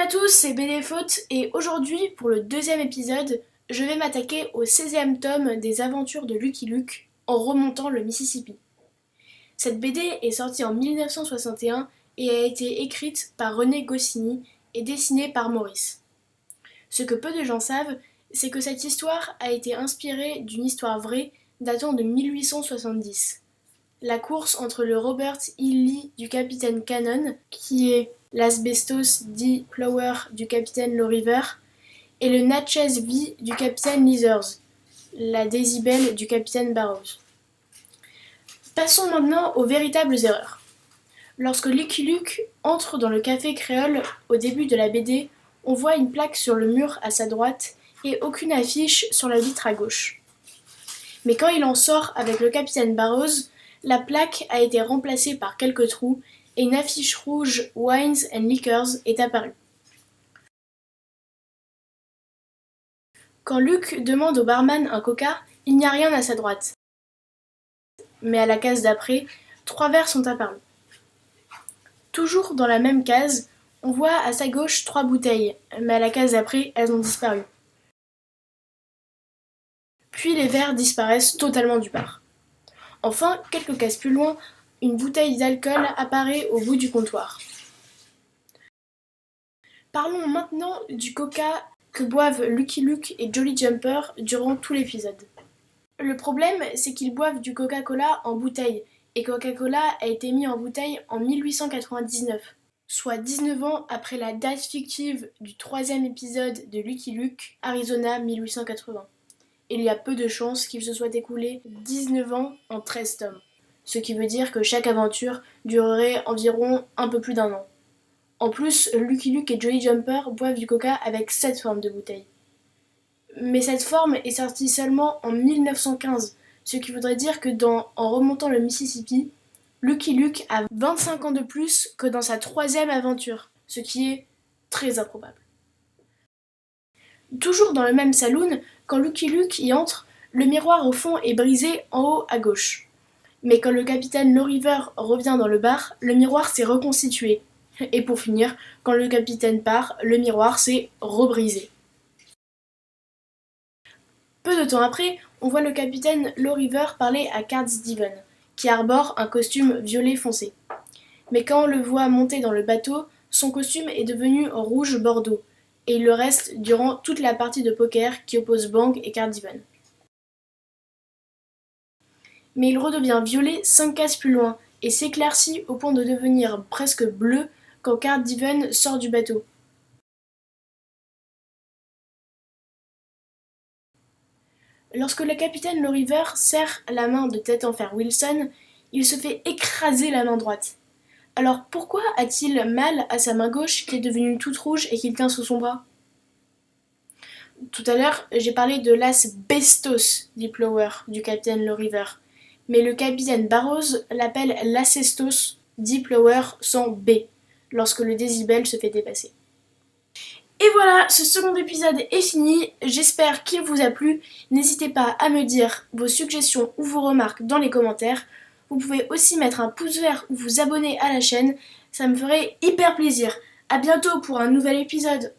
tous, c'est BD Faute et aujourd'hui, pour le deuxième épisode, je vais m'attaquer au 16e tome des aventures de Lucky Luke en remontant le Mississippi. Cette BD est sortie en 1961 et a été écrite par René Goscinny et dessinée par Maurice. Ce que peu de gens savent, c'est que cette histoire a été inspirée d'une histoire vraie datant de 1870. La course entre le Robert E. Lee du capitaine Cannon, qui est l'Asbestos D. Plower du capitaine Loriver, et le Natchez V du capitaine Leathers, la Daisy Bell du capitaine Barrows. Passons maintenant aux véritables erreurs. Lorsque Lucky Luke entre dans le café créole au début de la BD, on voit une plaque sur le mur à sa droite et aucune affiche sur la vitre à gauche. Mais quand il en sort avec le capitaine Barrows, la plaque a été remplacée par quelques trous et une affiche rouge Wines and Liquors est apparue. Quand Luke demande au barman un coca, il n'y a rien à sa droite. Mais à la case d'après, 3 verres sont apparus. Toujours dans la même case, on voit à sa gauche 3 bouteilles, mais à la case d'après, elles ont disparu. Puis les verres disparaissent totalement du bar. Enfin, quelques cases plus loin, une bouteille d'alcool apparaît au bout du comptoir. Parlons maintenant du coca que boivent Lucky Luke et Jolly Jumper durant tout l'épisode. Le problème, c'est qu'ils boivent du Coca-Cola en bouteille, et Coca-Cola a été mis en bouteille en 1899, soit 19 ans après la date fictive du 3e épisode de Lucky Luke, Arizona 1880. Il y a peu de chances qu'il se soit écoulé 19 ans en 13 tomes, ce qui veut dire que chaque aventure durerait environ un peu plus d'1 an. En plus, Lucky Luke et Jolly Jumper boivent du coca avec 7 formes de bouteilles. Mais cette forme est sortie seulement en 1915, ce qui voudrait dire que En remontant le Mississippi, Lucky Luke a 25 ans de plus que dans sa 3e aventure, ce qui est très improbable. Toujours dans le même saloon, quand Lucky Luke y entre, le miroir au fond est brisé en haut à gauche. Mais quand le capitaine Loriver revient dans le bar, le miroir s'est reconstitué. Et pour finir, quand le capitaine part, le miroir s'est rebrisé. Peu de temps après, on voit le capitaine Loriver parler à Card Steven, qui arbore un costume violet foncé. Mais quand on le voit monter dans le bateau, son costume est devenu rouge bordeaux, et il le reste durant toute la partie de poker qui oppose Bang et Card Steven. Mais il redevient violet 5 cases plus loin, et s'éclaircit au point de devenir presque bleu quand Card Steven sort du bateau. Lorsque le capitaine Loriver serre la main de Tête en fer Wilson, il se fait écraser la main droite. Alors pourquoi a-t-il mal à sa main gauche qui est devenue toute rouge et qu'il tient sous son bras ? Tout à l'heure, j'ai parlé de l'Asbestos, dit Plower, du capitaine Loriver. Mais le capitaine Barrows l'appelle l'Acestos, dit Plower, sans B, lorsque le décibel se fait dépasser. Et voilà, ce second épisode est fini, j'espère qu'il vous a plu. N'hésitez pas à me dire vos suggestions ou vos remarques dans les commentaires. Vous pouvez aussi mettre un pouce vert ou vous abonner à la chaîne, ça me ferait hyper plaisir. A bientôt pour un nouvel épisode.